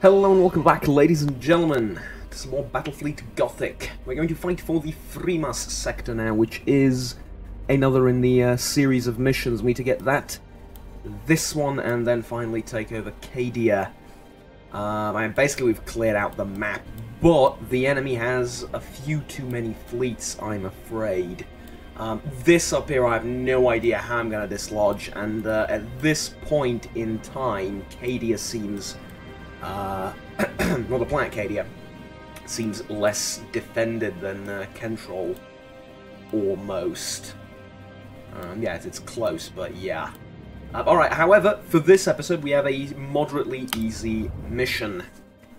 Hello and welcome back, ladies and gentlemen, to some more Battlefleet Gothic. We're going to fight for the Freemas sector now, which is another in the series of missions. We need to get that, this one, and then finally take over Cadia. Basically we've cleared out the map, but the enemy has a few too many fleets, I'm afraid. This up here I have no idea how I'm going to dislodge, and at this point in time, Cadia seems... well, the planet Cadia seems less defended than Kentrol, almost. Yeah, it's close, but yeah. Alright, however, for this episode we have a moderately easy mission.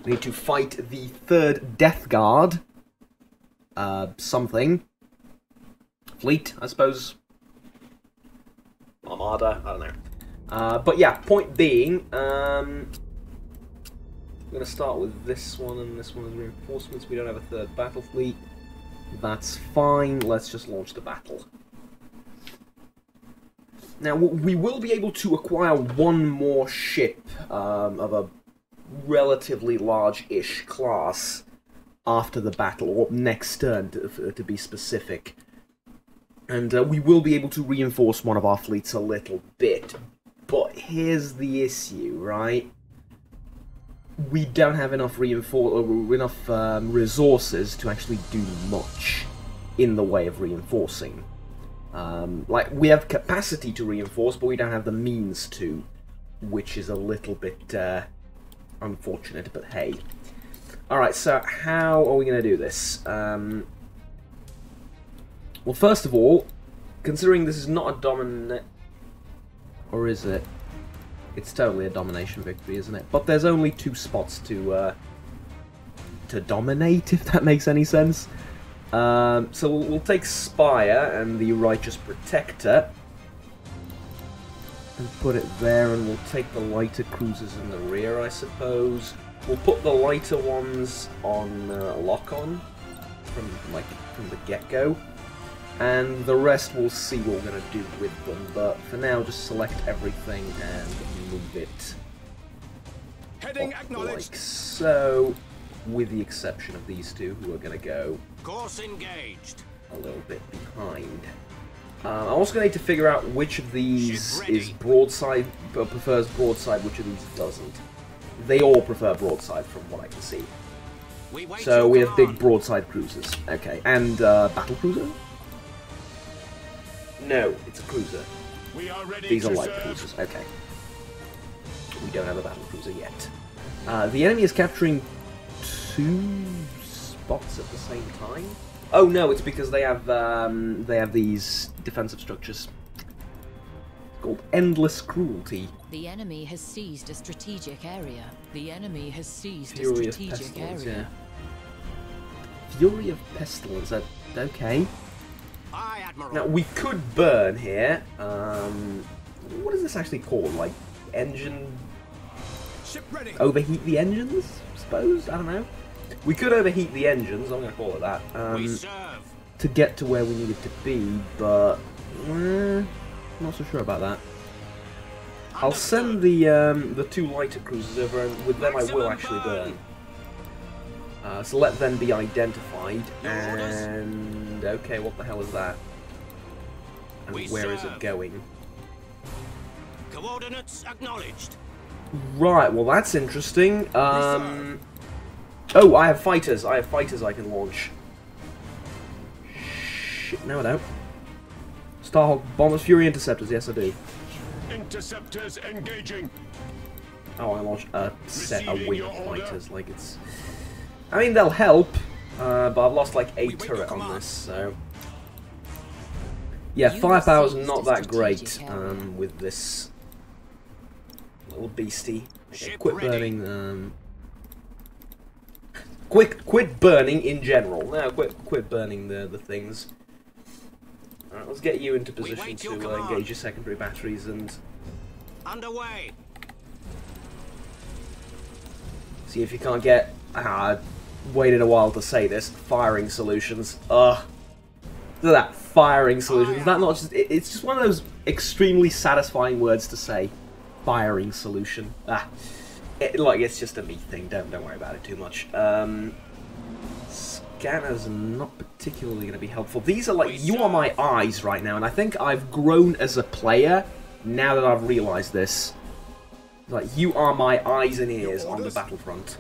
We need to fight the 3rd Death Guard. Something. Fleet, I suppose. Armada, I don't know. But yeah, point being, I'm going to start with this one, and this one is reinforcements. We don't have a 3rd battle fleet. That's fine, let's just launch the battle. Now, we will be able to acquire one more ship of a relatively large-ish class after the battle, or next turn, to be specific. And we will be able to reinforce one of our fleets a little bit. But here's the issue, right? We don't have enough resources to actually do much in the way of reinforcing. Like, we have capacity to reinforce, but we don't have the means to, which is a little bit unfortunate, but hey. Alright, so how are we going to do this? Well, first of all, considering this is not a dominate... Or is it? It's totally a domination victory, isn't it? But there's only 2 spots to dominate, if that makes any sense. So we'll take Spire and the Righteous Protector and put it there, and we'll take the lighter cruisers in the rear, I suppose. We'll put the lighter ones on lock-on from the get-go. And the rest we'll see what we're going to do with them, but for now just select everything and move it Heading up acknowledged. Like so, with the exception of these 2 who are going to go Course engaged. a little bit behind. I'm also going to need to figure out which of these is broadside, prefers broadside, which of these doesn't. They all prefer broadside from what I can see. So we have big broadside cruisers. Okay, and battle cruiser? No, it's a cruiser. We are ready. These are light cruisers. Okay. We don't have a battle cruiser yet. The enemy is capturing 2 spots at the same time. Oh no, it's because they have these defensive structures. It's called endless cruelty. The enemy has seized a strategic area. The enemy has seized Fury a of strategic pestilence. area. Yeah. Fury of pestilence. Okay. Aye, Admiral. Now, we could burn here. What is this actually called? Like, engine... Ship ready. Overheat the engines, I suppose? I don't know. We could overheat the engines, I'm going to call it that, We serve. to get to where we need it to be, but... not so sure about that. I'll send the 2 lighter cruisers over, and with them I will actually burn. So let them be identified, and... Okay, what the hell is that? And where is it going? Coordinates acknowledged. Right, well that's interesting. Oh, I have fighters. I have fighters I can launch. Shit, no I don't. Starhawk bombers, Fury interceptors, yes I do. Interceptors engaging. Oh, I launched a wing of fighters, like it's... I mean, they'll help, but I've lost like a turret on this, so... Yeah, firepower's not that great with this little beastie. Okay, quit burning, quit burning in general. No, quit burning the things. Alright, let's get you into position to engage your secondary batteries and... Underway. See if you can't get... I waited a while to say this. Firing solutions. Ugh. Look at that. Firing solutions. Is that not just... It's just one of those extremely satisfying words to say. Firing solution. Ah. It's just a me thing. Don't worry about it too much. Scanners are not particularly going to be helpful. These are like, you are my eyes right now, and I think I've grown as a player now that I've realised this. Like, you are my eyes and ears on the battlefront.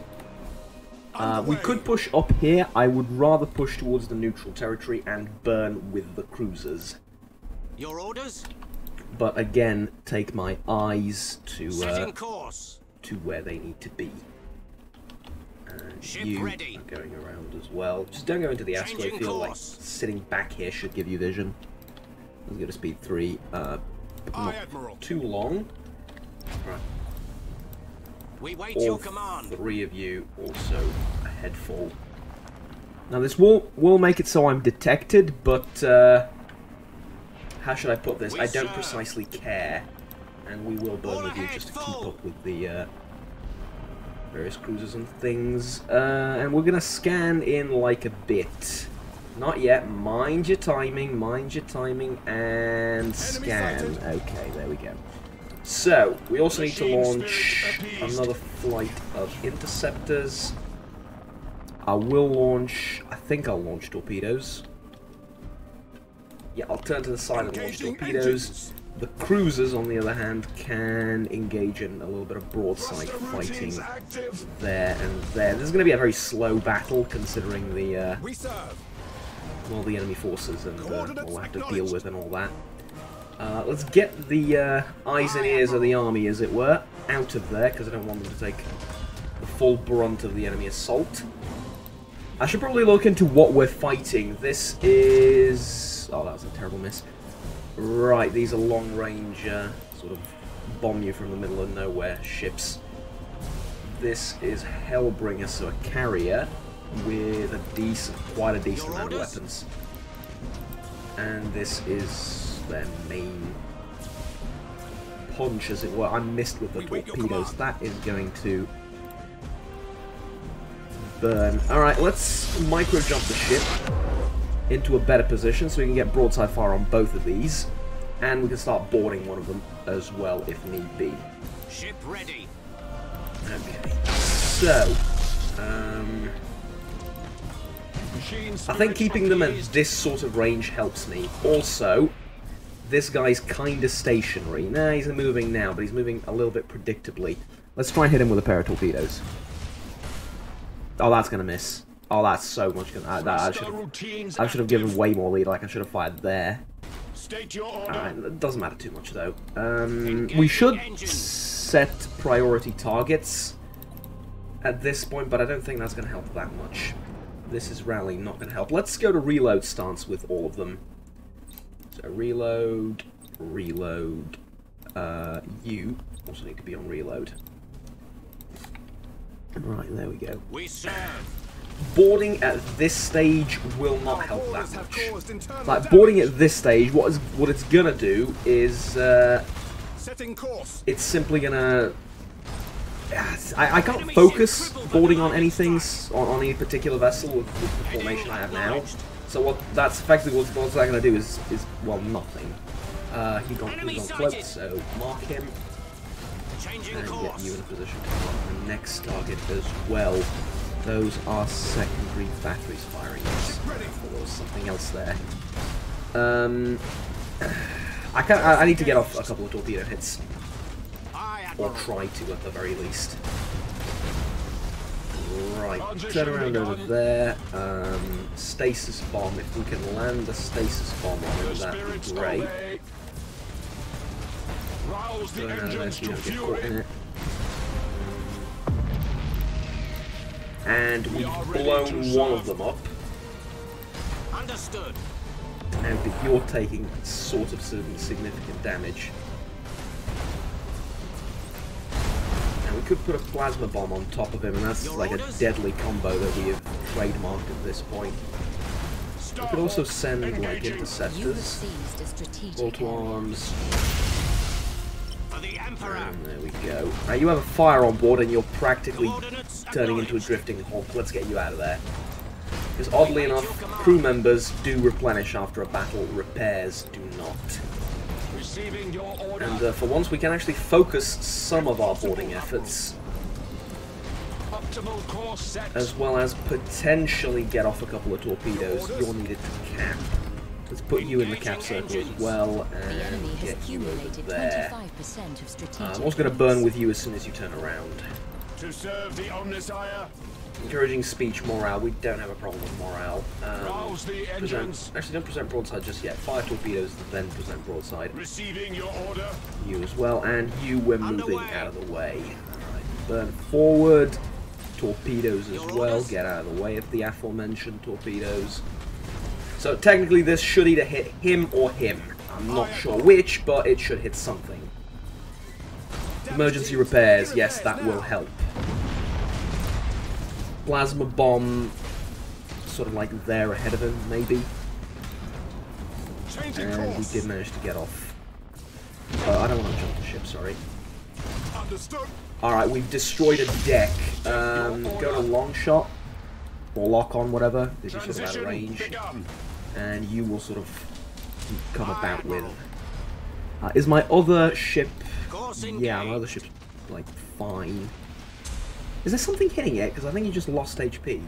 We could push up here. I would rather push towards the neutral territory and burn with the cruisers. Your orders? But again, take my eyes to Course. to where they need to be. And Ship you ready. are going around as well. Just don't go into the asteroid field. Like, course. sitting back here should give you vision. Let's go to speed 3. Not Admiral. too long. Right. We wait All your command. 3 of you also a headful. Now this will make it so I'm detected, but how should I put this? I don't precisely care, and we will burn with you just to keep up with the various cruisers and things. And we're gonna scan in like a bit. Not yet. Mind your timing, and scan. Okay, there we go. So, we also need to launch another flight of interceptors. I think I'll launch torpedoes. Yeah, I'll turn to the side and launch torpedoes. The cruisers, on the other hand, can engage in a little bit of broadside fighting there and there. This is going to be a very slow battle, considering the all the enemy forces and what we'll have to deal with and all that. Let's get the eyes and ears of the army, as it were, out of there, because I don't want them to take the full brunt of the enemy assault. I should probably look into what we're fighting. This is... oh, that was a terrible miss. Right, these are long-range, sort of bomb you from the middle of nowhere ships. This is Hellbringer, so a carrier with quite a decent amount of weapons. And this is their main punch, as it were. I missed with the torpedoes. That is going to burn. Alright, let's micro-jump the ship into a better position so we can get broadside fire on both of these. And we can start boarding one of them as well, if need be. Ship ready. Okay. So, I think keeping them at this sort of range helps me. Also, this guy's kind of stationary. Nah, he's moving now, but he's moving a little bit predictably. Let's try and hit him with a pair of torpedoes. Oh, that's going to miss. Oh, that's so much going to... I should have given way more lead, like I should have fired there. Alright, it doesn't matter too much, though. We should set priority targets at this point, but I don't think that's going to help that much. This is rallying, not going to help. Let's go to reload stance with all of them. So reload, reload. You also need to be on reload. Right, there we go. We serve. Boarding at this stage will not help that much. Like, boarding at this stage, what it's gonna do is Setting course. it's simply gonna... I can't focus boarding on anything, on any particular vessel with the formation I have now. So what that's effectively what's that going to do is well, nothing. He's gone cloaked, so mark him and get you in a position to mark the next target as well. Those are secondary batteries firing. There was something else there. I need to get off a couple of torpedo hits, or try to at the very least. Right, turn around over there. Stasis bomb. If we can land a stasis bomb on him, that'd be great. Turn around there so you don't get caught in it. And we've blown one of them up. Understood. Now, but you're taking sort of significant damage. We could put a plasma bomb on top of him, and that's like a deadly combo that we have trademarked at this point. We could also send like interceptors, auto arms. And there we go. Now you have a fire on board, and you're practically turning into a drifting hulk. Let's get you out of there. Because oddly enough, crew members do replenish after a battle. Repairs do not. And for once, we can actually focus some of our boarding efforts Optimal course set. as well as potentially get off a couple of torpedoes. You're needed to cap. Let's put you in the cap circle as well, The enemy and has get you over accumulated there. 25% of strategic. I'm also going to burn with you as soon as you turn around. To serve the Omnisire. Encouraging speech, morale. We don't have a problem with morale. Rouse the engines. Actually, don't present broadside just yet. Fire torpedoes, then present broadside. Receiving your order. You as well, and you we're moving Underway. out of the way. Alright, burn forward. Torpedoes as Your well. orders. Get out of the way of the aforementioned torpedoes. So technically this should either hit him or him. I'm not sure which, but it should hit something. Emergency repairs, yes, that will help. Plasma bomb, sort of like there ahead of him, maybe. Changing And we course. did manage to get off. I don't want to jump the ship, sorry. Understood. Alright, we've destroyed a deck. Go to long shot, or lock on, whatever. This is sort of out of Transition range. begun. And you will sort of come about with. Is my other ship... Course Yeah, my other ship's, like, fine. Is there something hitting it? Because I think you just lost HP.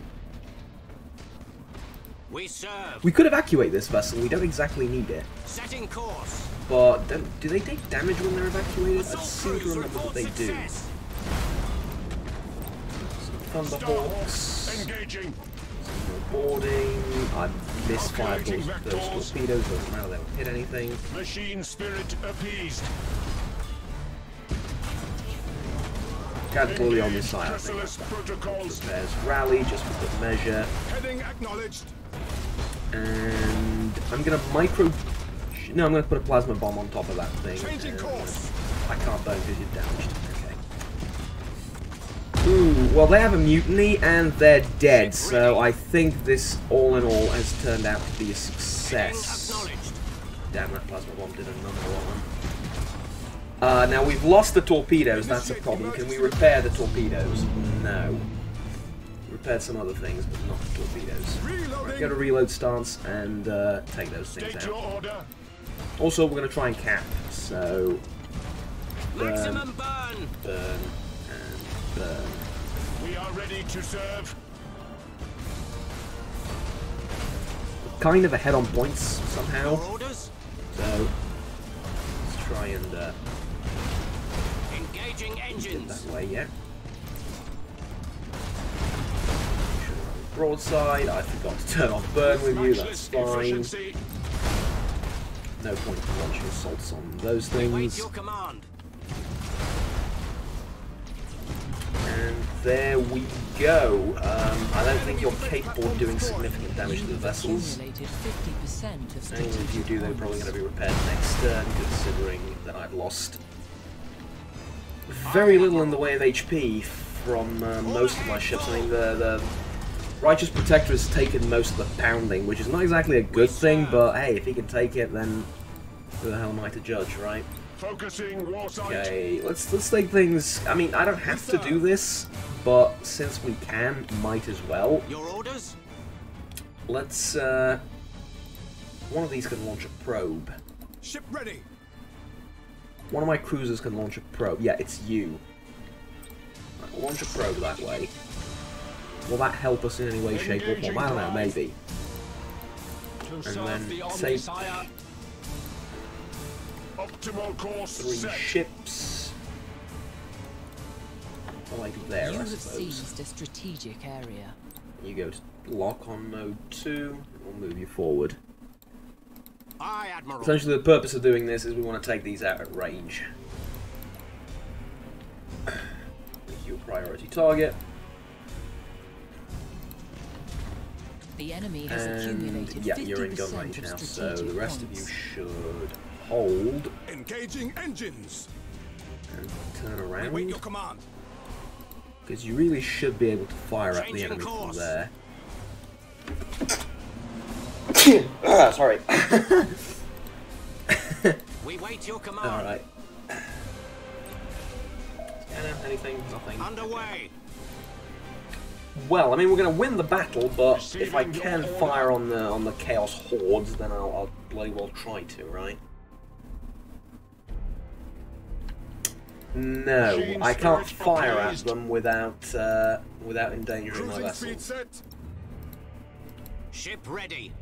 We serve. We could evacuate this vessel, we don't exactly need it. Setting course. But do they take damage when they're evacuated? I seem to remember that they do. Some Thunderhawks. Engaging. Boarding. I misfired Calculating those vectors. torpedoes, doesn't matter, they won't hit anything. Machine spirit appeased. Casually on this side, I think. Chrysalis protocols. There's rally, just for good measure. Heading acknowledged. And I'm gonna No, I'm gonna put a plasma bomb on top of that thing. Changing and course. I can't burn because you're damaged. Okay. Ooh, well they have a mutiny and they're dead, so I think this all in all has turned out to be a Heading success. acknowledged. Damn, that plasma bomb did a number on. Now we've lost the torpedoes, that's a problem. Can we repair the torpedoes? No. Repaired some other things, but not the torpedoes. Reloading. Go to reload stance and take those things State your out. order. Also, we're going to try and cap, so Maximum burn. burn and burn. We are ready to serve. Kind of ahead on points somehow, Your orders. so let's try and Engaging get engines. that way, yeah. Broadside, I forgot to turn off burn with you, that's Matchless fine. efficiency. No point in launching assaults on those Wait things. your command. And there we go. I don't think you're capable of doing significant damage to the vessels. Accumulated 50% of And if strategic you do, they're probably points. going to be repaired next turn, considering that I've lost very little in the way of HP from most of my ships. I mean, the Righteous Protector has taken most of the pounding, which is not exactly a good thing, but hey, if he can take it, then who the hell am I to judge, right? Focusing war sight. Okay, let's take things. I mean, I don't have to do this, but since we can, might as well. Your orders. Let's. One of these can launch a probe. Ship ready. One of my cruisers can launch a probe. Yeah, it's you. Right, we'll launch a probe that way. Will that help us in any way, shape, or form? I don't know, maybe. To And serve then the take Omnisire. Optimal course 3 set. ships. Like there, You I have suppose. seized a strategic area. You go to lock on mode 2. We'll move you forward. Aye, Admiral. Essentially, the purpose of doing this is we want to take these out at range. Make you a priority target. The enemy has And accumulated yeah, 50% you're in gun range of now, so strategic the rest of you points. should hold Engaging engines. and turn We wait around. your command. Because you really should be able to fire at the Changing enemy from course. there. Sorry. We wait your command. Alright. Scanner, anything? Nothing. Underway. Well, I mean, we're going to win the battle, but if I Receiving can your fire on the Chaos Hordes, then I'll bloody well try to, right? No, I can't fire at them without endangering my Cruising speed vessels. set. Ship ready.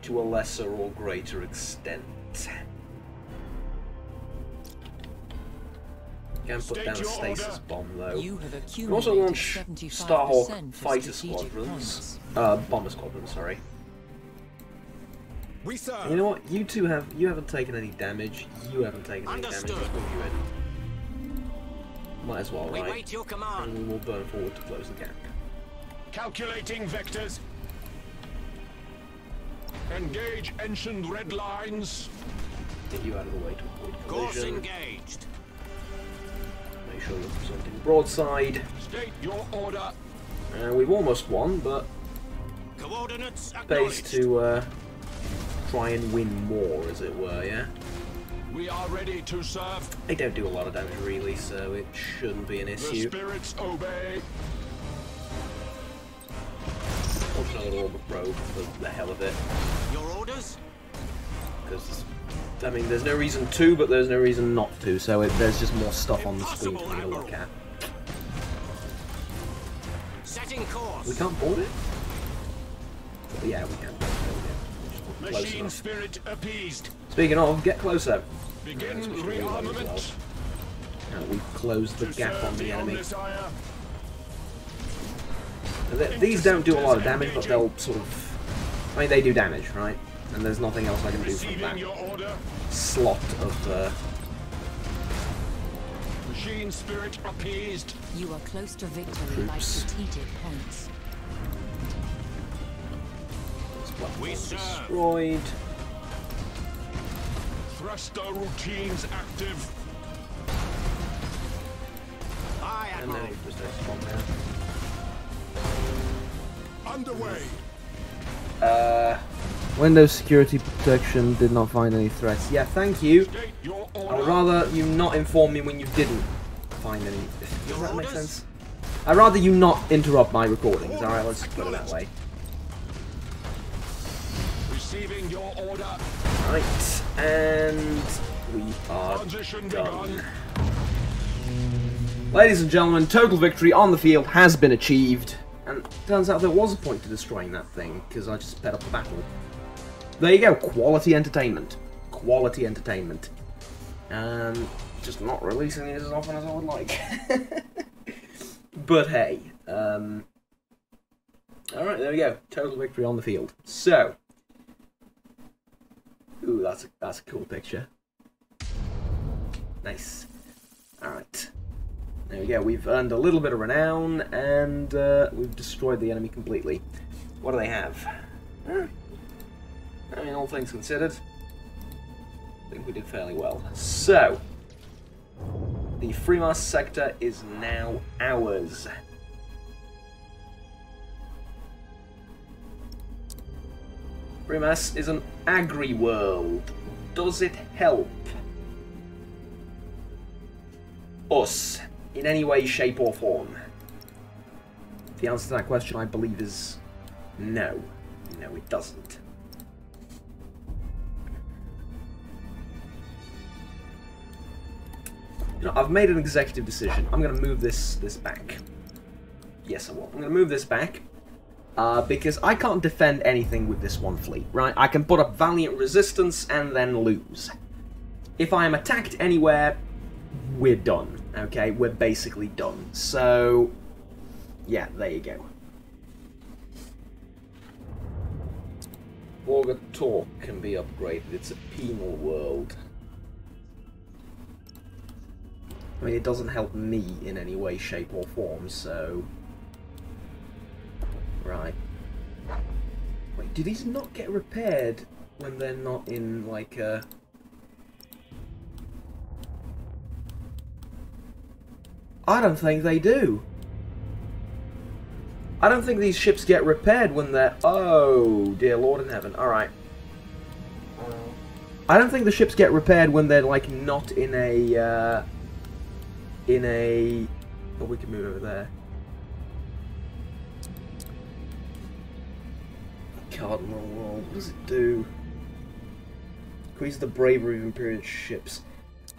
To a lesser or greater extent. Can put down a stasis bomb though. You have You can also accumulated launch 75% Starhawk for fighter strategic squadrons, points. bomber squadrons. Sorry. We serve. And you know what? You haven't taken any damage. You haven't taken any damage. Understood. Let's move you in. Might as well, We right? wait your command. And we will burn forward to close the gap. Calculating vectors. Engage ancient red lines. Get you out of the way to avoid Course collision. engaged. Make sure you're presenting broadside. State your order. We've almost won, but Coordinates pays acknowledged. to try and win more, as it were, yeah? We are ready to serve. They don't do a lot of damage, really, so it shouldn't be an The issue. spirits obey. Launch another orb of probe for the hell of it. Your orders? Because, I mean, there's no reason to, but there's no reason not to, so there's just more stuff on the screen for me to look at. Setting course. We can't board it? But yeah, we can. There we go. Just close Machine enough. spirit appeased. Speaking of, get closer. Begin Switch to reload as rearmament. well. Now we've closed the To gap serve on the enemy. Omnissiah. These don't do a lot of damage, but they'll sort of... I mean, they do damage, right? And there's nothing else I can do from Receiving that your order. slot of... Machine spirit appeased. You are close to victory by Troops. strategic points. We serve. destroyed. Thruster routines active. Aye, And now Admiral. you've just spawn Underway. now. Windows security protection did not find any threats. Yeah, thank you. State your I'd order. rather you not inform me when you didn't find any. Does Your that make orders? sense? I'd rather you not interrupt my recordings, alright? Let's put it that way. Receiving your order. Right, and we are Transition done. begun. Ladies and gentlemen, total victory on the field has been achieved. And turns out there was a point to destroying that thing, because I just sped up the battle. There you go, quality entertainment. Quality entertainment. Just not releasing these as often as I would like. But hey, alright, there we go. Total victory on the field. So, ooh, that's a cool picture. Nice. Alright. There we go, we've earned a little bit of renown, and we've destroyed the enemy completely. What do they have? I mean, all things considered, I think we did fairly well. So, the Freemass sector is now ours. Freemass is an agri-world. Does it help us in any way, shape, or form? The answer to that question, I believe, is no. No, it doesn't. You know, I've made an executive decision. I'm going to move this back. Yes, I will. I'm going to move this back. Because I can't defend anything with this one fleet, right? I can put up valiant resistance and then lose. If I am attacked anywhere, we're done, okay? We're basically done. So, yeah, there you go. Augur Talk can be upgraded. It's a penal world. I mean, it doesn't help me in any way, shape, or form, so... Right. Wait, do these not get repaired when they're not in, like, a... I don't think they do. I don't think these ships get repaired when they're... Oh, dear Lord in heaven. Alright. I don't think the ships get repaired when they're, like, not in a... Oh, we can move over there. Cardinal roll. What does it do? Increase the bravery of Imperial ships.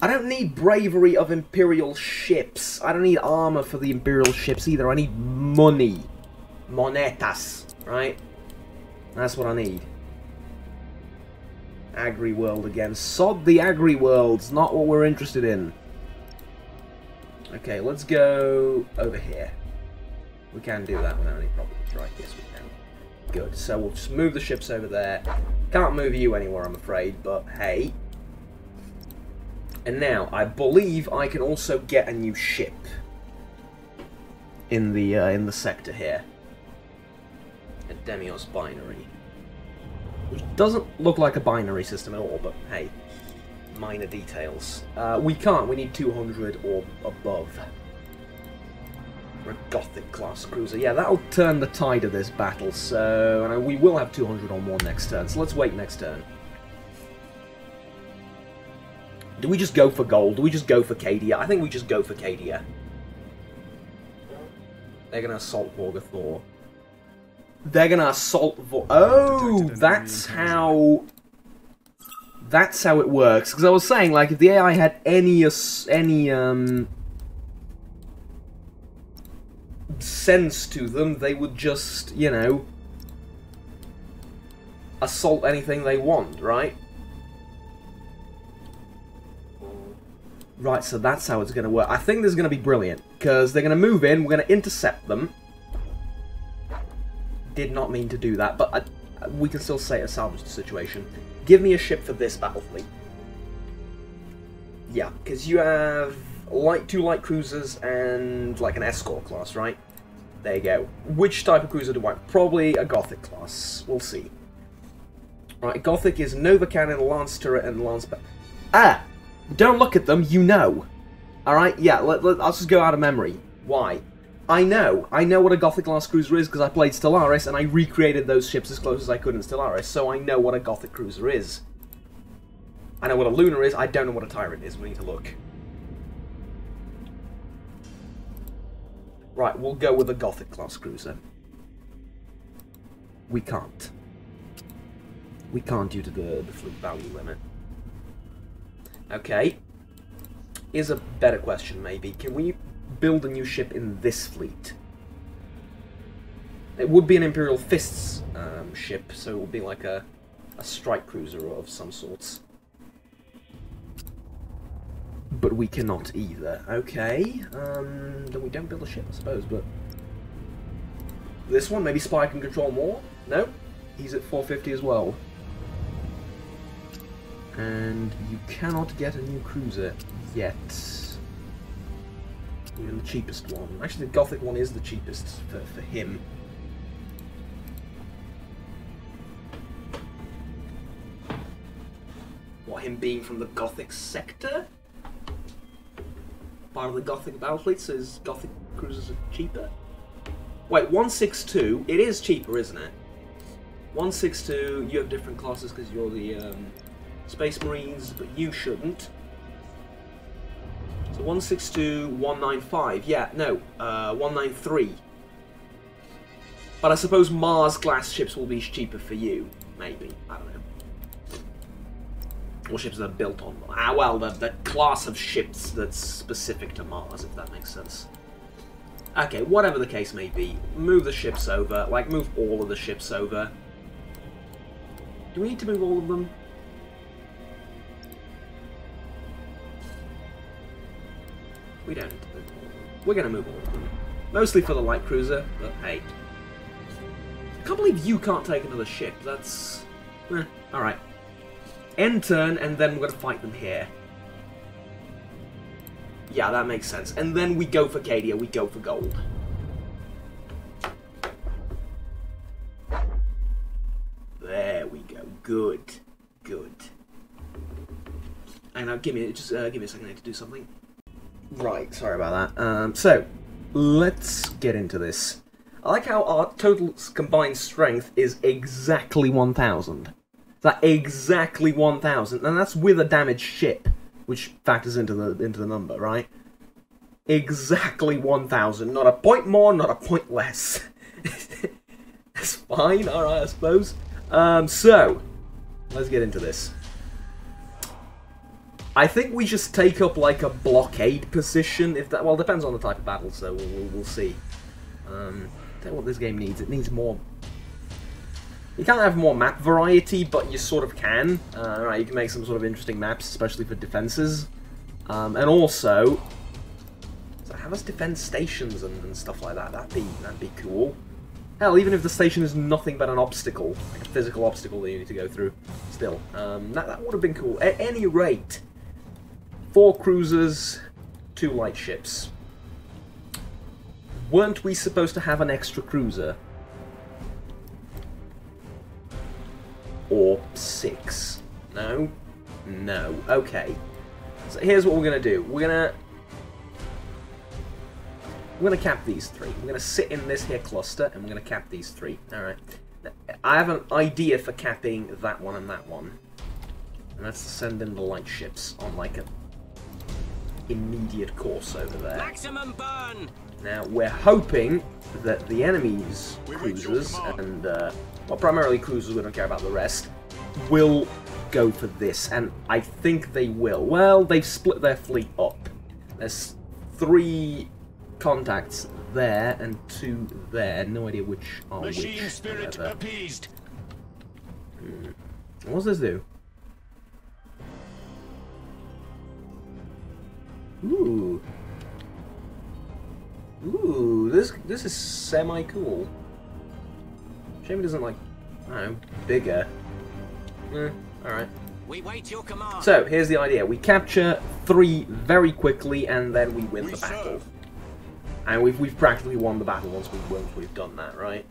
I don't need bravery of Imperial ships. I don't need armor for the Imperial ships either. I need money. Monetas, right? That's what I need. Agri-world again. Sod the agri-worlds, not what we're interested in. Okay, let's go over here. We can do that without any problems, right? Yes, we can. Good, so we'll just move the ships over there. Can't move you anywhere, I'm afraid, but hey. And now, I believe I can also get a new ship in the sector here. A Demios binary. Which doesn't look like a binary system at all, but hey. Minor details. We can't, we need 200 or above. For a Gothic class cruiser. Yeah, that'll turn the tide of this battle, so and we will have 200 or more next turn, so let's wait next turn. Do we just go for gold? Do we just go for Cadia? I think we just go for Cadia. They're gonna assault Vorgothor. They're gonna assault Oh, that's how... That's how it works. Because I was saying, like, if the AI had any sense to them, they would just, you know, assault anything they want, right? Right, so that's how it's going to work. I think this is going to be brilliant, because they're going to move in, we're going to intercept them. Did not mean to do that, but we can still say a salvage situation. Give me a ship for this battle fleet. Yeah, because you have two light cruisers and like an escort class, right? There you go. Which type of cruiser do I want? Probably a Gothic class. We'll see. Right, Gothic is Nova Cannon, Lance Turret, and Lance... Ah! Don't look at them, you know. Alright, yeah, I'll just go out of memory. Why? I know what a Gothic class cruiser is because I played Stellaris and I recreated those ships as close as I could in Stellaris, so I know what a Gothic cruiser is. I know what a Lunar is, I don't know what a Tyrant is, we need to look. Right, we'll go with a Gothic class cruiser. We can't. We can't due to the fleet value limit. Okay. Here's a better question, maybe. Can we build a new ship in this fleet? It would be an Imperial Fists ship, so it would be like a strike cruiser of some sorts. But we cannot either. Okay, then we don't build a ship, I suppose, but... This one, maybe Spy can control more? No, he's at 450 as well. And you cannot get a new cruiser yet. Even the cheapest one. Actually, the Gothic one is the cheapest for him. What, him being from the Gothic sector? Part of the Gothic Battlefleet, so his Gothic cruisers are cheaper? Wait, 162, it is cheaper, isn't it? 162, you have different classes because you're the Space Marines, but you shouldn't. So 162, 195, yeah, no, 193. But I suppose Mars class ships will be cheaper for you, maybe, I don't know. Or ships that are built on Mars. Ah, well, the class of ships that's specific to Mars, if that makes sense. Okay, whatever the case may be, move the ships over, like, move all of the ships over. Do we need to move all of them? We don't need to move all of them. We're going to move all of them. Mostly for the light cruiser, but hey. I can't believe you can't take another ship, that's... alright. End turn, and then we're going to fight them here. Yeah, that makes sense. And then we go for Cadia, we go for gold. There we go. Good. Good. And now give me a second to do something. Right, sorry about that. So, let's get into this. I like how our total combined strength is exactly 1,000. That exactly 1,000, and that's with a damaged ship, which factors into the number, right? Exactly 1,000, not a point more, not a point less. That's fine, alright, I suppose. So, let's get into this. I think we just take up like a blockade position. If that, well, depends on the type of battle, so we'll see. Tell you what this game needs. It needs more. You can't have more map variety, but you sort of can. Right, you can make some sort of interesting maps, especially for defenses, and also so have us defend stations and stuff like that. That'd be cool. Hell, even if the station is nothing but an obstacle, like a physical obstacle that you need to go through, still, that would have been cool. At any rate, 4 cruisers, 2 light ships. Weren't we supposed to have an extra cruiser? Or 6? No? No. Okay. So here's what we're going to do. We're going to cap these 3. We're going to sit in this here cluster, and we're going to cap these 3. Alright. I have an idea for capping that one and that one. And that's to send in the light ships on, like, a immediate course over there. Maximum burn! Now, we're hoping that the enemy's cruisers, and, well, primarily cruisers, we don't care about the rest, will go for this, and I think they will. Well, they've split their fleet up. There's 3 contacts there and 2 there. No idea which are Machine which. spirit appeased. What does this do? Ooh. Ooh, this is semi-cool. Shame it isn't, like, I don't know, bigger. Alright. We wait your command. So, here's the idea. We capture 3 very quickly, and then we win the battle. And we've practically won the battle once we've done that, right?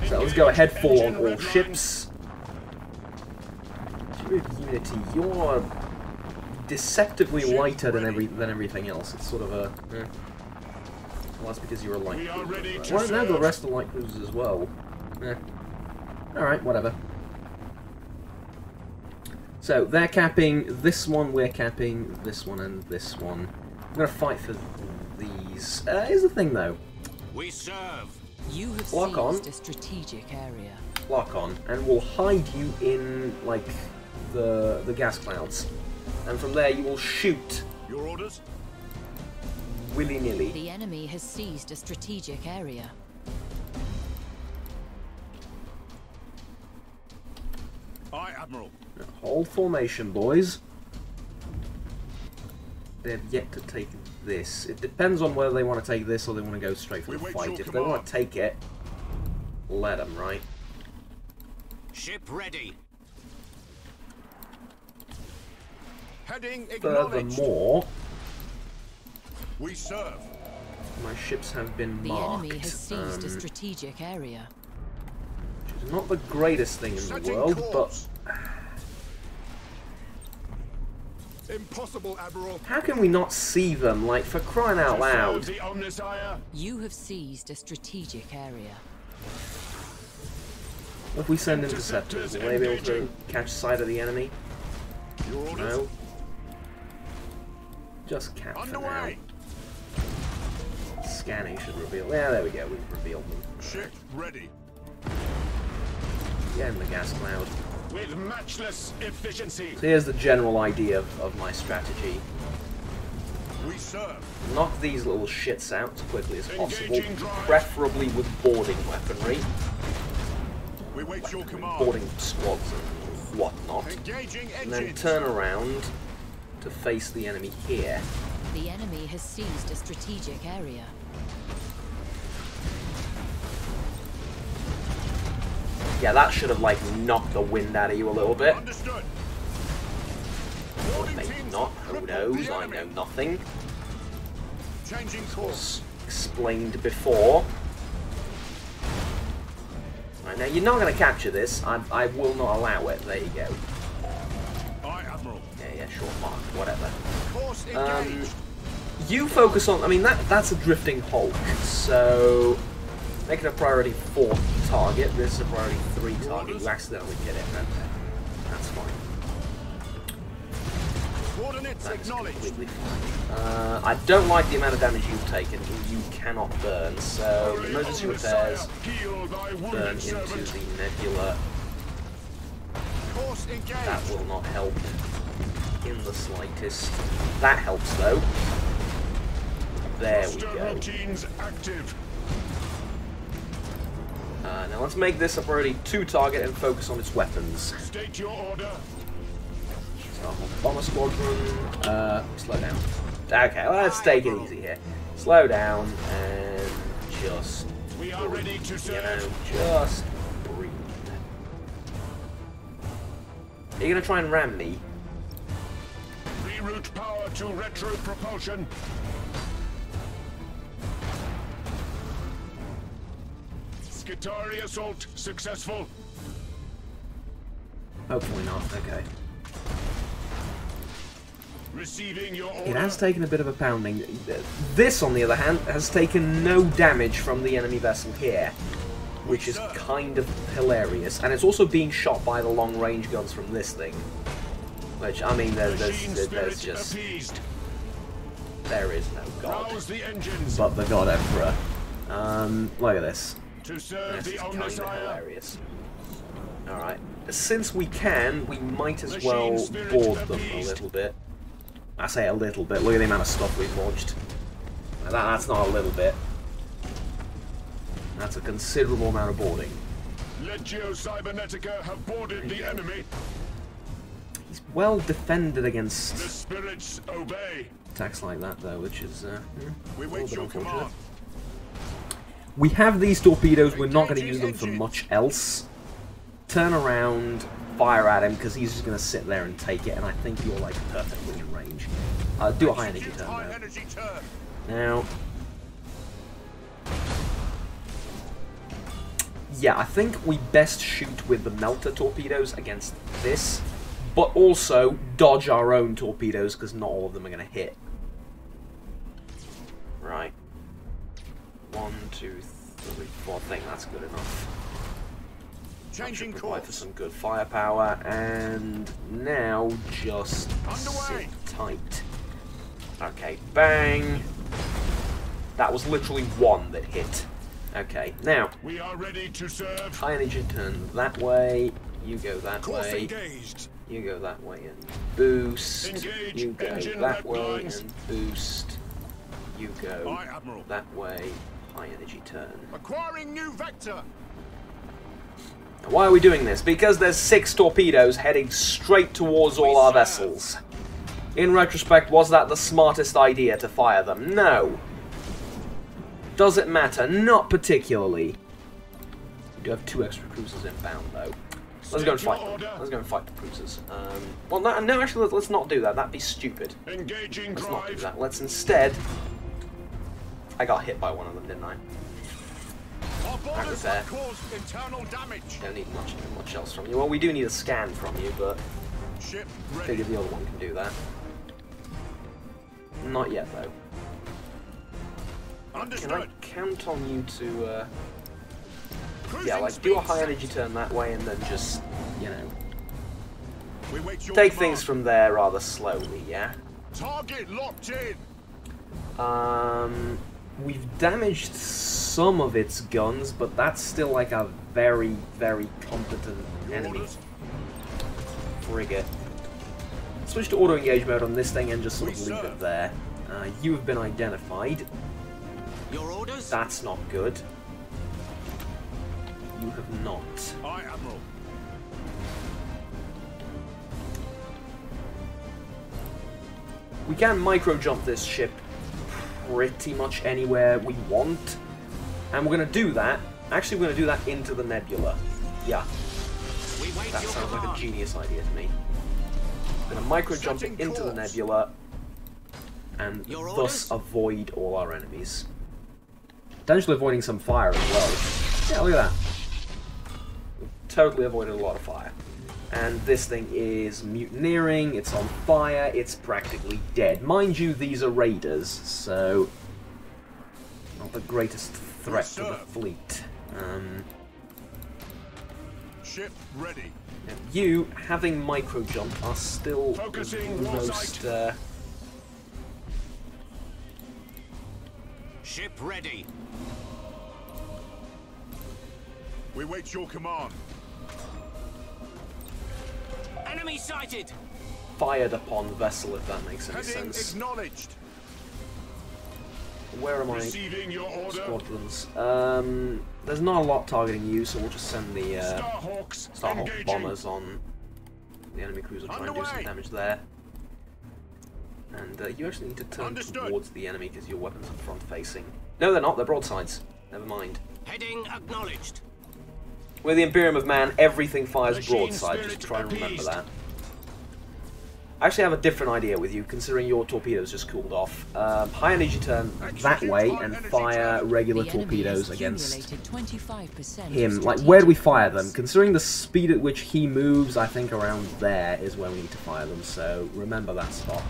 So let's go ahead, full on all ships. Unity, you're deceptively lighter than everything else. It's sort of a... Well, that's because you're a light cruiser. Well, now the rest are light cruisers as well. Alright, whatever. So, they're capping this one, we're capping this one, and this one. I'm going to fight for these. Here's the thing, though. We serve. You have Lock on. seized a strategic area. Lock on, and we'll hide you in, like, the gas clouds. And from there, you will shoot. Your orders? Willy-nilly. The enemy has seized a strategic area. Aye, Admiral. Hold formation, boys. They've yet to take this. It depends on whether they want to take this or they want to go straight for the fight. If they want to take it, let them, right? Ship ready. Heading acknowledged. Furthermore, We serve. my ships have been The marked. enemy has seized a strategic area. Which is not the greatest thing in the Setting world, course. but Impossible, Admiral. how can we not see them? Like, for crying out loud. The Omnisire. You have seized a strategic area. If we send interceptors, will they be able to catch sight of the enemy? Your orders. No. Just cap for now. Underway. Scanning should reveal. Yeah, there we go. We've revealed them. Ship ready. Get in the gas cloud. With matchless efficiency. So here's the general idea of my strategy. We serve. Knock these little shits out as quickly as possible, Engaging drive. preferably with boarding weaponry, We wait your command. boarding squads and whatnot, Engaging and then engines. turn around to face the enemy here. The enemy has seized a strategic area. Yeah, that should have, like, knocked the wind out of you a little bit. Understood. Or Boarding maybe teams not, have who crippled knows, the I enemy. know nothing. Changing course. Explained before. Right, now you're not going to capture this, I will not allow it, there you go. Aye, Admiral. Yeah, sure, mark, whatever. Course engaged. You focus on, I mean, that's a drifting Hulk, so make it a priority 4 target, this is a priority 3 target, you accidentally get it, that's fine. Coordinates That is acknowledged. completely fine. I don't like the amount of damage you've taken, you cannot burn, so emergency repairs, Heal thy burn wounded into servant. the nebula, Course engaged. that will not help. in the slightest. That helps, though. There we go. Routines active. Now let's make this a priority 2 target and focus on its weapons. State your order. So, bomber squadron. Slow down. Okay, let's take it easy here. Slow down and just. We are ready to You serve. know, just breathe. Are you gonna try and ram me? Reroute power to retro propulsion. Skitari assault successful. Hopefully not. Okay. Receiving your order. It has taken a bit of a pounding. This, on the other hand, has taken no damage from the enemy vessel here, which is kind of hilarious. And it's also being shot by the long-range guns from this thing. Which, I mean, there's just... appeased. There is no god. Rouse the engines. But the God Emperor. Look at this. To serve This the is kind of Omnissiah. hilarious. Alright. Since we can, we might as Machine well spirit board them a appeased. little bit. I say a little bit. Look at the amount of stuff we've launched. That's not a little bit. That's a considerable amount of boarding. Legio Cybernetica have boarded the enemy. He's well defended The against spirits obey. attacks like that, though, which is a We little wait bit your unfortunate. command. We have these torpedoes. We're not going to use them for much else. Turn around, fire at him, because he's just going to sit there and take it, and I think you're, like, perfectly in range. Do a high energy turn, High though. energy turn. Now... Yeah, I think we best shoot with the melter torpedoes against this, but also dodge our own torpedoes, because not all of them are going to hit. Right. 1, 2, 3, 4. I think that's good enough. Changing Provide for course. some good firepower, and now just Underway. sit tight. Okay, bang. That was literally 1 that hit. Okay, now We are ready to serve. high energy turn that way. You go that Course way. engaged. You go that way and boost. Engage You go engine that red way lines. and boost. You go Aye, Admiral. that way. High energy turn. Acquiring new vector. Why are we doing this? Because there's 6 torpedoes heading straight towards all our serve. vessels. In retrospect, was that the smartest idea to fire them? No. Does it matter? Not particularly. We do have 2 extra cruisers inbound, though. Let's go and fight them. Let's go and fight the cruisers. Well, no, actually, let's not do that. That'd be stupid. Engaging Let's not do drive. that. Let's instead... I got hit by one of them, didn't I? Our borders was there. have caused internal damage. Don't need much else from you. Well, we do need a scan from you, but Ship I ready. figure the other one can do that. Not yet, though. Can I Understood. count on you to, Cruising yeah, like, do a speed high set. energy turn that way and then just, you know, We wait your take command. things from there rather slowly, yeah? Target locked in. We've damaged some of its guns, but that's still like a very, very competent enemy Orders. frigate. Switch to auto-engage mode on this thing and just sort of We leave serve. it there. You have been identified. Your orders? That's not good. You have not. Aye, Admiral. We can micro-jump this ship pretty much anywhere we want. And we're going to do that. Actually, we're going to do that into the nebula. Yeah, We wait that your sounds like a command. genius idea to me. We're going to micro-jump Setting into the course. nebula and Your thus orders? avoid all our enemies. Potentially avoiding some fire as well. Yeah, look at that. We've totally avoided a lot of fire. And this thing is mutineering, it's on fire, it's practically dead. Mind you, these are raiders, so not the greatest threat to the fleet. Ship ready. You, having micro-jump, are still Focusing the war most... sight. Ship ready. We wait your command. Enemy sighted. fired upon vessel, if that makes any Heading sense. acknowledged. Where are my Receiving your order. squadrons? There's not a lot targeting you, so we'll just send the Starhawks Starhawk engaging. bombers on the enemy cruiser, try and do some Underway. damage there. And you actually need to turn Understood. towards the enemy because your weapons are front facing. No, they're not. They're broadsides. Never mind. Heading acknowledged. We're the Imperium of Man. Everything fires Machine broadside. spirit Just try and remember appeased. that. I actually have a different idea with you, considering your torpedoes just cooled off. High energy turn that way and fire regular The enemy torpedoes has against accumulated 25% of him. Like, where do we strategic fire them? points. Considering the speed at which he moves, I think around there is where we need to fire them, so remember that spot.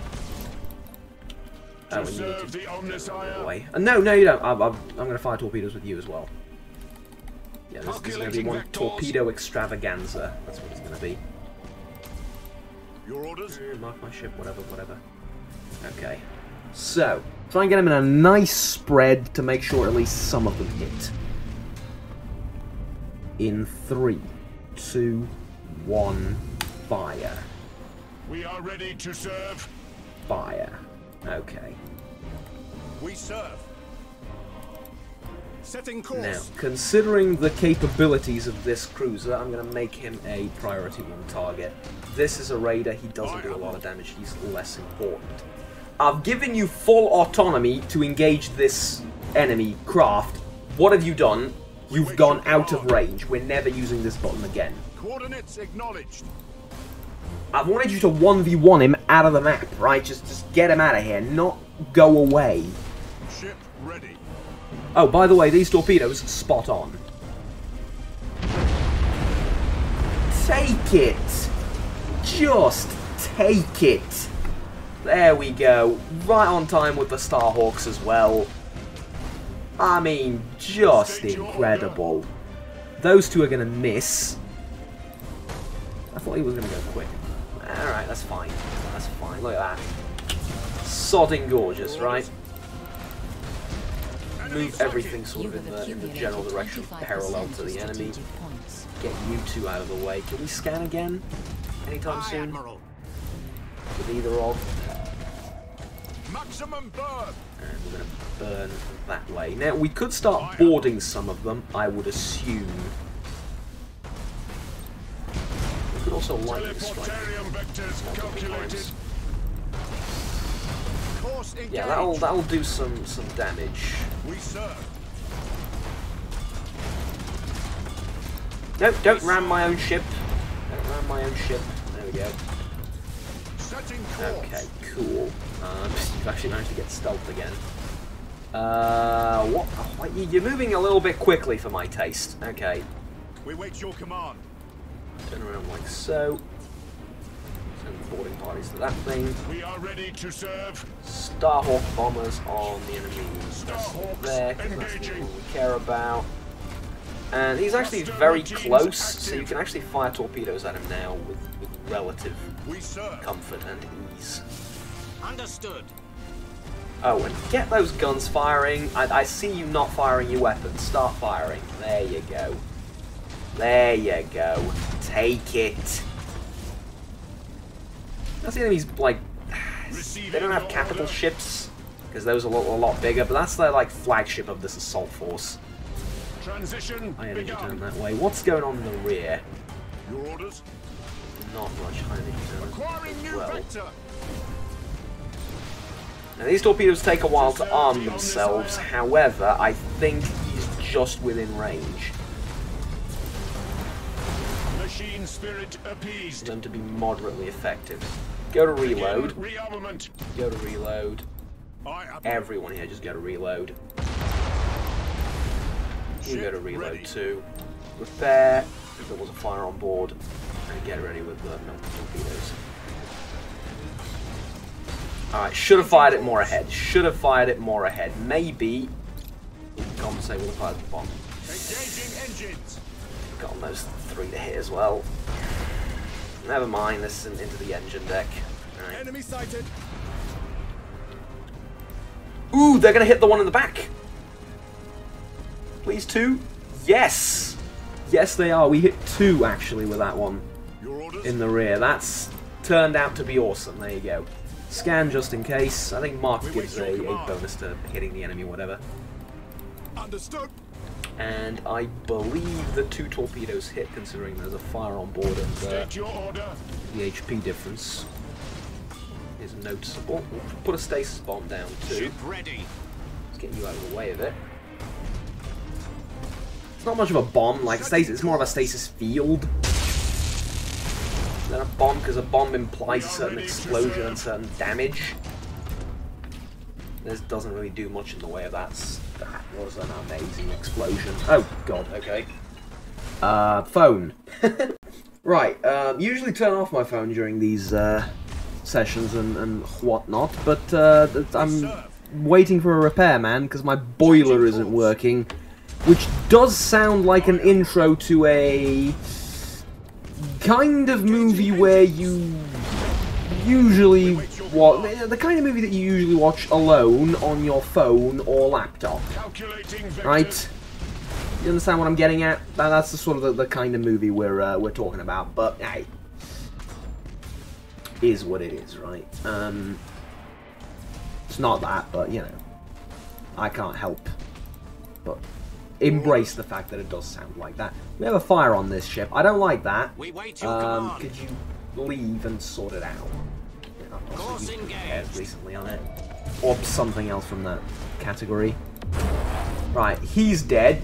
To And you need serve to the Omnissiah. away. No, you don't. I'm going to fire torpedoes with you as well. Yeah, this is going to be Calculating one vectors. torpedo extravaganza. That's what it's going to be. Your orders. Mark my ship, whatever. Okay. So, try and get them in a nice spread to make sure at least some of them hit. In 3, 2, 1, fire. We are ready to serve. Fire. Okay. We serve. Setting course. Now, considering the capabilities of this cruiser, I'm going to make him a priority 1 target. This is a raider, he doesn't do a lot of damage, he's less important. I've given you full autonomy to engage this enemy craft. What have you done? You've gone out of range. We're never using this button again. Coordinates acknowledged. I wanted you to 1v1 him out of the map, right? Just get him out of here, not go away. Ship ready. Oh, by the way, these torpedoes, spot on. Take it! Just take it! There we go. Right on time with the Starhawks as well. I mean, just incredible. Those two are going to miss. I thought he was going to go quick. Alright, that's fine. That's fine. Look at that. Sodding gorgeous, right? Move everything sort You of have in the accumulated general direction 25% parallel to of the enemy. strategic points. Get you two out of the way. Can we scan again? Anytime Aye, soon? Admiral. With either of? Maximum burn. And we're going to burn that way. Now, we could start boarding some of them, I would assume. We could also lightning strike. Teleportarium vectors calculated. Course engaged. Yeah, that'll do some damage. We serve. No, don't ram my own ship. Don't ram my own ship. There we go. Setting course. Okay, cool. You've actually managed to get stealth again. What? You're moving a little bit quickly for my taste. Okay. We wait your command. Turn around like so. Send boarding parties to that thing. We are ready to serve. Starhawk bombers on the enemy vessel Starhawks there, 'cause that's the engaging. one we care about. And he's actually very close, so you can actually fire torpedoes at him now with relative We serve. comfort and ease. Understood. Oh, and get those guns firing. I see you not firing your weapons. Start firing. There you go. There you go. Take it. That's the enemy's, like, they don't have capital ships, because those are a lot bigger, but that's their, like, flagship of this assault force. Transition High energy turn begun. that way. What's going on in the rear? Your orders. Not much high energy turn Acquiring as new well. vector. Now, these torpedoes take a while to arm themselves, however, I think he's just within range Machine spirit for appeased. them to be moderately effective. Go to reload. Rearmament. Go to reload. Aye, Admiral. Everyone here just go to reload. You go to reload ready. too. Repair, if there was a fire on board, and get ready with the melted torpedoes. Alright, should have fired it more ahead. Should have fired it more ahead. Maybe we can compensate with a fire bomb. Engaging engines. Got on those 3 to hit as well. Never mind, this is into the engine deck. Alright. Enemy sighted. Ooh, they're gonna hit the one in the back. Please, 2. Yes! Yes, they are. We hit 2 actually with that one Your orders. in the rear. That's turned out to be awesome. There you go. Scan just in case. I think Mark gives a bonus to hitting the enemy or whatever. Understood. And I believe the 2 torpedoes hit, considering there's a fire on board and State your order. the HP difference is noticeable. We'll put a stasis bomb down too. Ship ready. Let's get you out of the way of it. It's not much of a bomb, like stasis. It's more of a stasis field than a bomb, because a bomb implies a certain explosion and certain damage. This doesn't really do much in the way of that. That was an amazing explosion. Oh god, okay. Phone. Right, usually turn off my phone during these sessions and whatnot, but I'm waiting for a repairman because my boiler isn't working, which does sound like an intro to a kind of movie where you usually the kind of movie that you usually watch alone on your phone or laptop, right? You understand what I'm getting at? That's the sort of the kind of movie we're talking about. But hey, is what it is, right? It's not that, but you know, I can't help but embrace the fact that it does sound like that. We have a fire on this ship. I don't like that. We wait your command. Could you leave and sort it out? Course engaged. Recently on it, or something else from that category. Right, he's dead.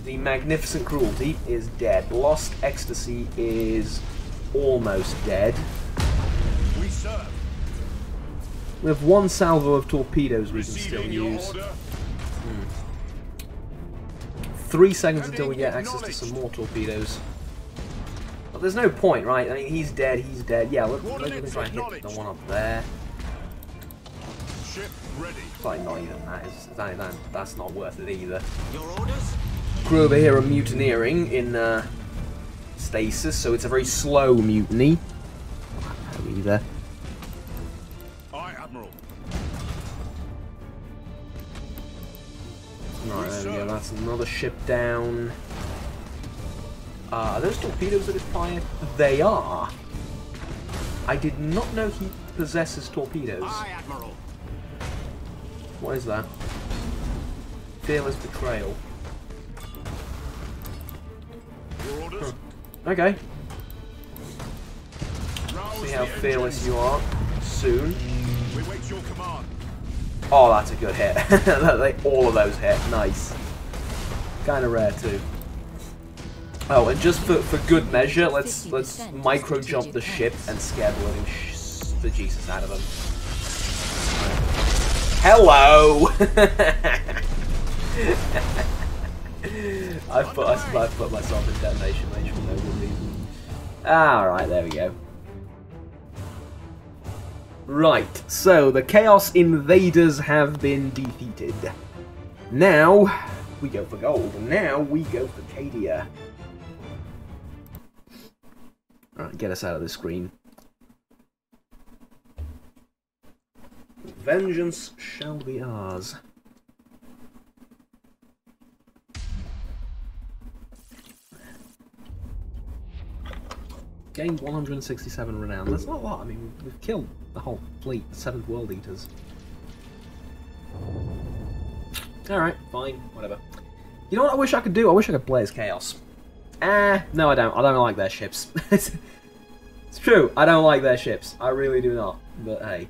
The Magnificent Cruelty is dead. Lost Ecstasy is almost dead. We serve. We have 1 salvo of torpedoes we can still use. 3 seconds until we get access to some more torpedoes. But there's no point, right? I mean, he's dead, he's dead. Yeah, let's try and hit the one up there. Ship ready. Probably not even that. That's not worth it either. Your orders? Crew over here are mutineering in stasis, so it's a very slow mutiny. Either. Aye, Admiral. Right, there we go. That's another ship down. Are those torpedoes that it fired? They are. I did not know he possesses torpedoes. Aye, Admiral. What is that? Fearless Betrayal. Your orders. Okay. Rouse See how the fearless engines. you are. Soon. We wait your command. Oh, that's a good hit. All of those hit. Nice. Kind of rare too. Oh, and just for good measure, let's micro jump the ship and scare the living bejesus out of them. Hello. I put myself in detonation range for no good reason. Alright, there we go. Right, so the Chaos Invaders have been defeated. Now we go for gold. Now we go for Cadia. Alright, get us out of the screen. Vengeance shall be ours. Gained 167 renown. That's not a lot. I mean, we've killed the whole fleet, 7th World Eaters. Alright, fine, whatever. You know what I wish I could do? I wish I could play as Chaos. No I don't. I don't like their ships. It's true, I don't like their ships. I really do not. But hey.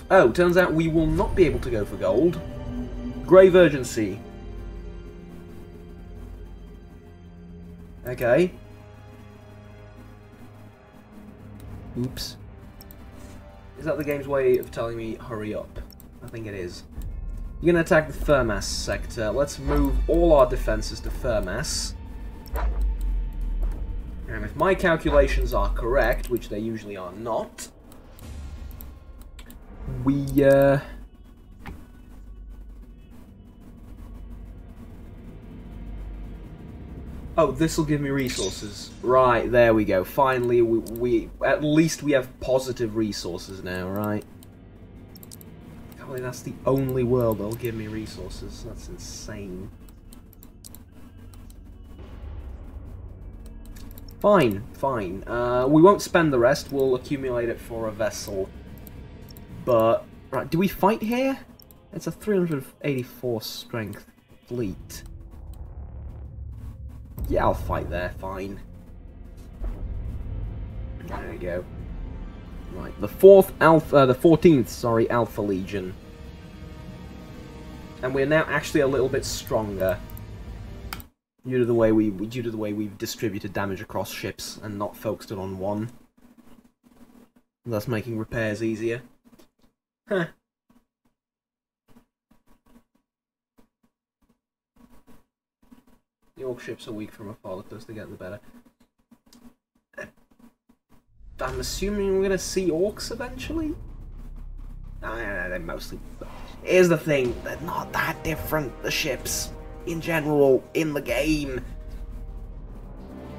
Oh, turns out we will not be able to go for gold. Grave Urgency. Okay. Oops. Is that the game's way of telling me hurry up? I think it is. You're going to attack the Thermas sector. Let's move all our defenses to Thermas. And if my calculations are correct, which they usually are not, we, oh, this will give me resources. Right, there we go. Finally, we at least we have positive resources now, right? Golly, that's the only world that'll give me resources. That's insane. Fine, fine. We won't spend the rest, we'll accumulate it for a vessel. But, right, do we fight here? It's a 384 strength fleet. Yeah, I'll fight there, fine. There we go. Right, the 14th, sorry, Alpha Legion. And we're now actually a little bit stronger. Due to the way we've distributed damage across ships and not focused it on one. Thus making repairs easier. Huh. The orc ships are weak from afar, the closer they get the better. I'm assuming we're gonna see orcs eventually? No, they're mostly... Here's the thing, they're not that different, the ships, in general, in the game.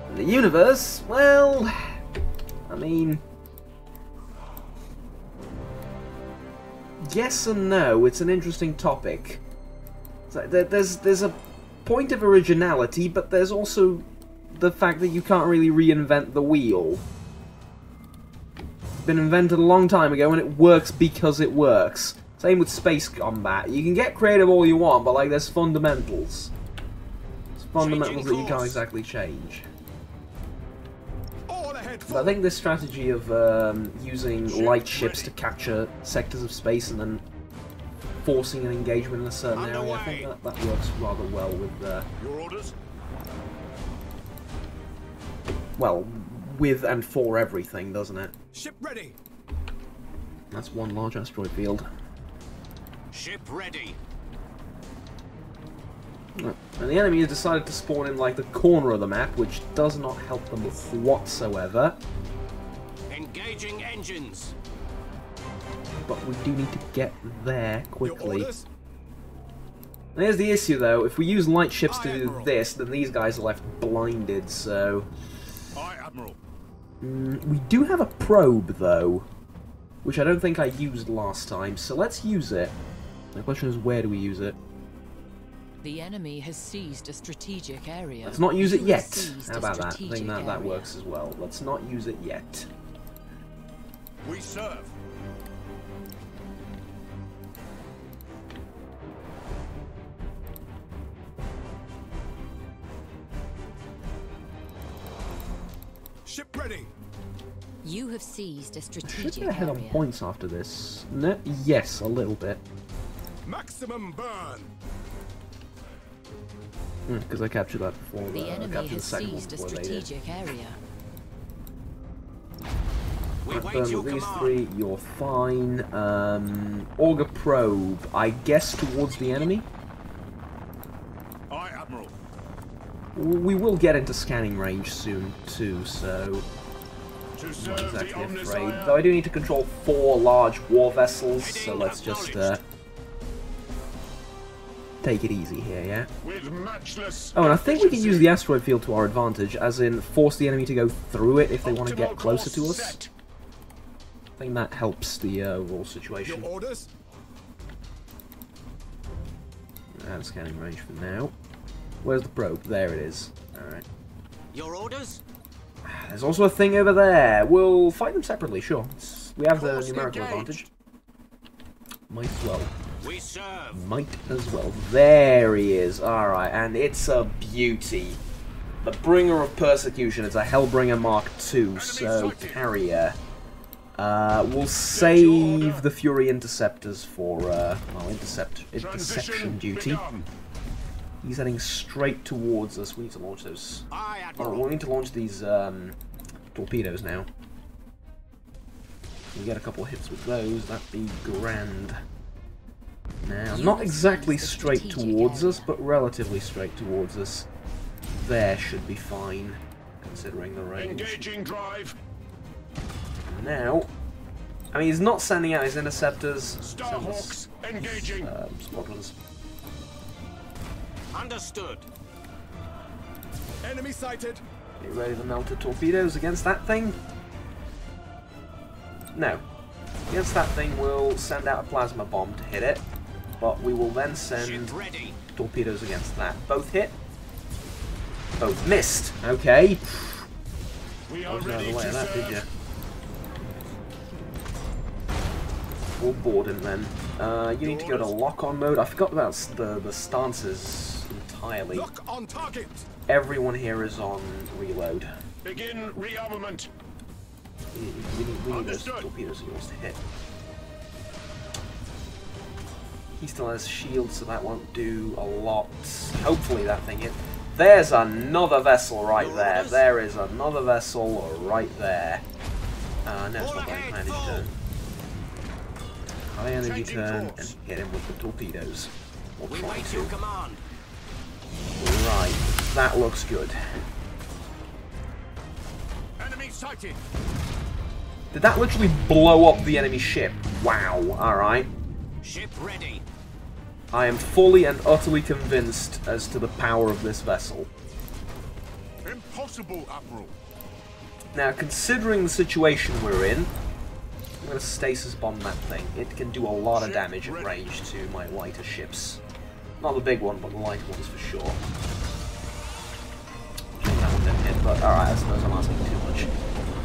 In the universe, well... I mean... Yes and no, it's an interesting topic. There's a point of originality, but there's also the fact that you can't really reinvent the wheel. It's been invented a long time ago, and it works because it works. Same with space combat. You can get creative all you want, but like there's fundamentals. There's fundamentals that you can't exactly change. But I think this strategy of using light ships to capture sectors of space and then forcing an engagement in a certain area, I think that works rather well with Your orders? well, with and for everything, doesn't it? Ship ready. That's one large asteroid field. Ship ready. And the enemy has decided to spawn in like the corner of the map, which does not help them whatsoever. Engaging engines. But we do need to get there quickly. And here's the issue though, if we use light ships to do this, then these guys are left blinded, so... Aye, Admiral. We do have a probe though, which I don't think I used last time, so let's use it. The question is, where do we use it? The enemy has seized a strategic area. Let's not use it You yet. have seized How a about that? I strategic think that area. works as well. Let's not use it yet. We serve. Ship ready. You have seized a Should strategic get ahead on area. points after this. No, yes, a little bit. Maximum burn. Because I captured that before. The I enemy captured the has second one seized a before they did. strategic area. We Right, wait burn your with these command. three, you're fine. Auger probe, I guess towards the enemy? Aye, Admiral. We will get into scanning range soon too, so To I'm serve not the exactly afraid. Omnissiah. Though I do need to control 4 large war vessels, so let's just take it easy here, yeah? With matchless. Oh, and I think we can use efficiency. the asteroid field to our advantage, as in force the enemy to go through it if they want to get Optimal closer to course us. set. I think that helps the overall situation. Your orders? Out of scanning range for now. Where's the probe? There it is. Alright. Your orders? There's also a thing over there. We'll fight them separately, sure. We have the Course numerical engaged. advantage. Might as well. We serve. Might as well. There he is. Alright, and it's a beauty. The Bringer of Persecution. It's a Hellbringer Mark II, so sighted. carrier. We'll save the Fury Interceptors for, well, interception Transition duty. begun. He's heading straight towards us. We need to launch those. Aye, Oh, Admiral. we need to launch these torpedoes now. We get a couple of hits with those, that'd be grand. Now, You not have exactly seized the straight strategic towards us, area. but relatively straight towards us. There should be fine, considering the range. Engaging drive. Now, I mean, he's not sending out his interceptors. Send Starhawks us, engaging. squadrons. Understood. Enemy sighted. Get ready to melt the torpedoes against that thing. No. Against that thing, we'll send out a plasma bomb to hit it, but we will then send Ship ready. torpedoes against that. Both hit. Both missed. Okay. We I are wasn't out of ready the way to of that, did you? serve. All board him then. You need to go to lock-on mode. I forgot about the stances entirely. Lock on target. Everyone here is on reload. Begin rearmament. We need those Understood. torpedoes he wants to hit. He still has shield, so that won't do a lot. Hopefully that thing hit. There's another vessel right there. There is another vessel right there. No, it's not going to manage turn. High energy turn and hit him with the torpedoes. Or We try wait your to. command. Right, that looks good. Enemy sighted. Did that literally blow up the enemy ship? Wow, alright. Ship ready. I am fully and utterly convinced as to the power of this vessel. Impossible, Admiral. Now, considering the situation we're in, I'm going to stasis bomb that thing. It can do a lot of damage at range to my lighter ships. Not the big one, but the lighter ones for sure. That one didn't hit, but alright, I suppose I'm asking too much.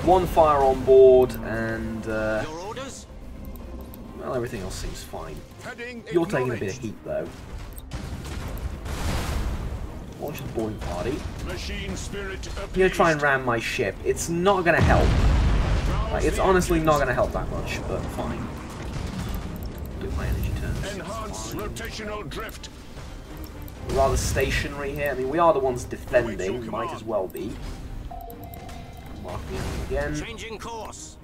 One fire on board, and Your orders? well, everything else seems fine. Heading You're taking a bit of acknowledged. heat, though. Launch the boarding party. Machine spirit I'm gonna try and ram my ship. It's not gonna help. Like, it's honestly not gonna help that much, but fine. Do my energy turns. Enhance Fine. rotational drift. We're rather stationary here. I mean, we are the ones defending. Might as well be. Mark the enemy again. Changing course.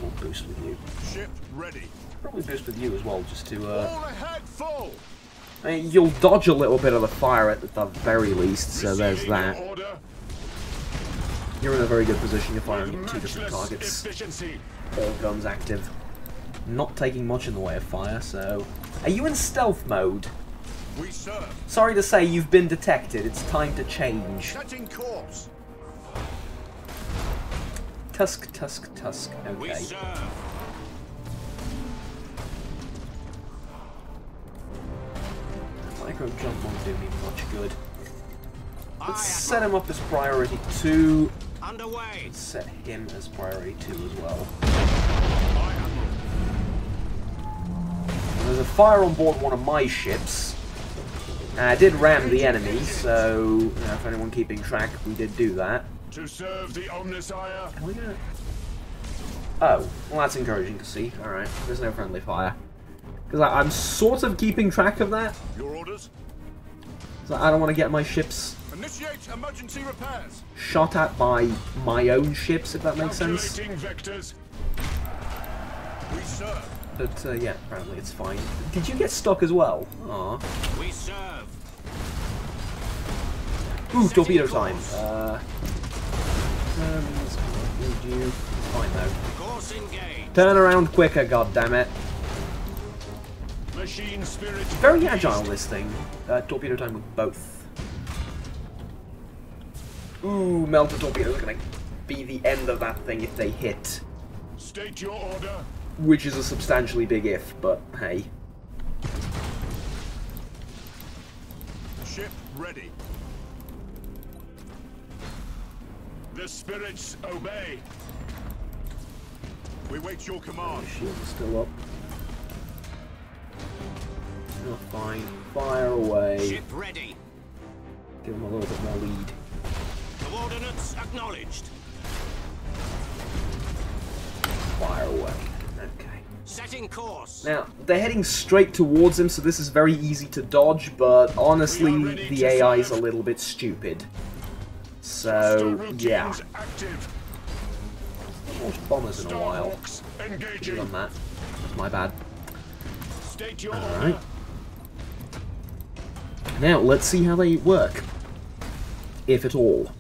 We'll boost with you. Ship ready. Probably boost with you as well, just to. All ahead full. I mean, you'll dodge a little bit of the fire at the very least, so there's Receiving that. your order. You're in a very good position. You're firing With at two different matchless targets. efficiency. All guns active. Not taking much in the way of fire, so... Are you in stealth mode? We serve. Sorry to say, you've been detected. It's time to change. Setting course. Tusk, tusk, tusk. We Okay. serve. Micro jump won't do me much good. Aye, Let's set him up as priority 2. underway. Set him as priority 2 as well. Aye, Admiral. There's a fire on board one of my ships. I did ram the enemy, so you know, if anyone keeping track, we did do that. To serve the Omnisire. Are we gonna... Oh, well that's encouraging to see. Alright, there's no friendly fire. Because I'm sort of keeping track of that. Your orders. So I don't want to get my ships Initiate emergency repairs. shot at by my own ships, if that makes sense. Calculating vectors. We serve. But yeah, apparently it's fine. Did you get stuck as well? Aw. We serve. Ooh, Setting torpedo time. course. Need you. Fine though. Course engaged. Turn around quicker, goddammit. Machine spirit. Very agile, this thing. Torpedo time with both. Ooh, melted torpedoes are gonna be the end of that thing if they hit. State your order. Which is a substantially big if, but hey. Ship ready. The spirits obey. We wait your command. Shield is still up. Oh, fine. Fire away. Ship ready. Give them a little bit more lead. Coordinates acknowledged. Fire away. Okay. Setting course. Now, they're heading straight towards him, so this is very easy to dodge, but honestly, the AI is a little bit stupid. So, yeah. Routines active. Launched bombers in a while. Starhawks Should've engaging. done that. That's my bad. State your Alright. order. Now, let's see how they work. If at all.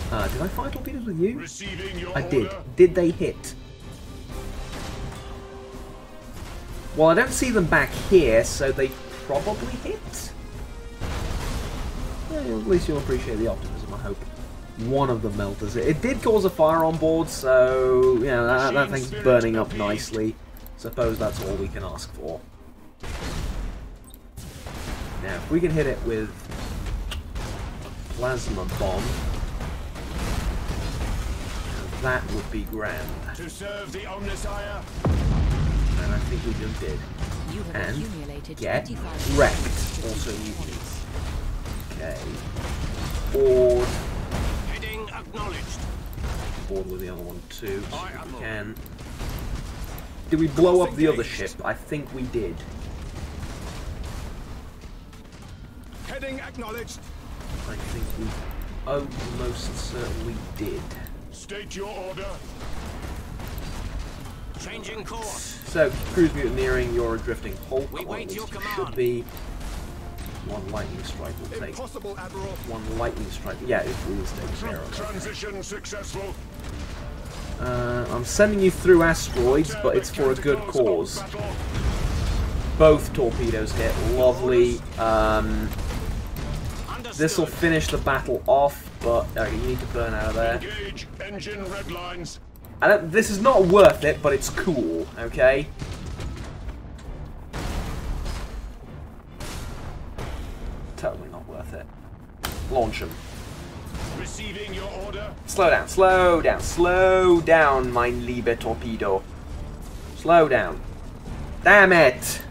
Did I fire torpedoes with you? Receiving your I did. order. Did they hit? Well, I don't see them back here, so they probably hit. Yeah, at least you'll appreciate the optimism, I hope. One of them melted. It did cause a fire on board, so yeah, that thing's burning up nicely. Suppose that's all we can ask for. Now, if we can hit it with a plasma bomb, That would be grand. To serve the Omnissiah. And I think we just did. You have And accumulated get 25 wrecked. Also mutinies. Okay. Board. Heading acknowledged. Board with the other one too. So Aye, we Admiral. can. Did we blow up the other ship? I think we did. Heading acknowledged. I think we most certainly did. State your order. Changing course. So, cruise mutineering, you're a drifting hulk. We or at wait your least you command. should be. One lightning strike will take. Impossible, Admiral. One lightning strike. Yeah, it will take care of it. Transition successful. I'm sending you through asteroids, but it's for a good cause. Battle. Both torpedoes hit. Lovely. This will Understood. finish the battle off, but okay, you need to burn out of there. Engage engine red lines. This is not worth it, but it's cool, okay? Totally not worth it. Launch them. Receiving your order. Slow down, slow down, slow down, mein liebe Torpedo. Slow down. Damn it!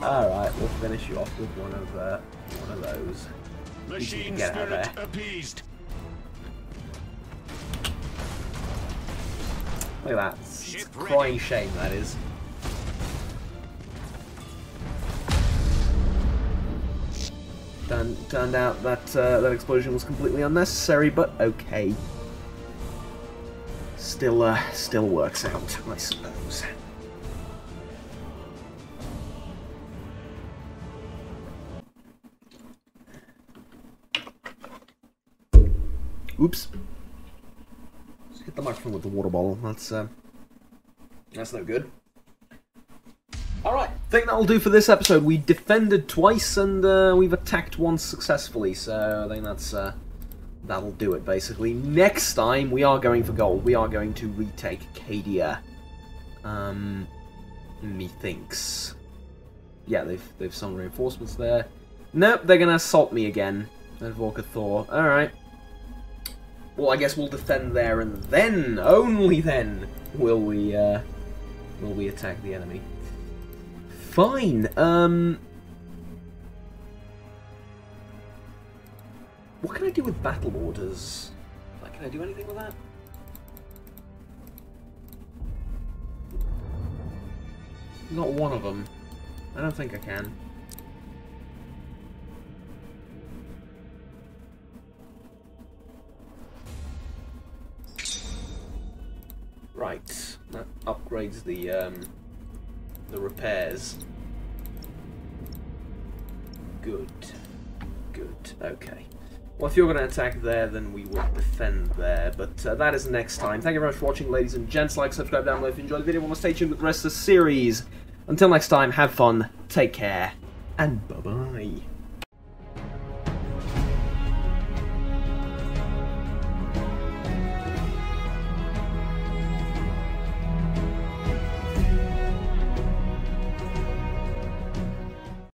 Alright, we'll finish you off with one of those. Machine Get out of spirit there. appeased. Look at that. It's Ship a crying ready. shame, that is. Turned out that that explosion was completely unnecessary, but okay. Still works out, I suppose. Oops. Just hit the microphone with the water bottle. That's no good. Alright, I think that'll do for this episode. We defended twice and we've attacked once successfully, so I think that'll do it basically. Next time we are going for gold. We are going to retake Cadia. Methinks. Yeah, they've sung reinforcements there. Nope, they're gonna assault me again. Advoca Thor. Alright. Well, I guess we'll defend there, and then, only then, will we attack the enemy. Fine. What can I do with battle orders? Like, can I do anything with that? Not one of them. I don't think I can. Right, that upgrades the repairs. Good, okay. Well, if you're going to attack there, then we will defend there, but that is next time. Thank you very much for watching, ladies and gents. Like, subscribe down below if you enjoyed the video. Want to stay tuned with the rest of the series. Until next time, have fun, take care, and bye-bye.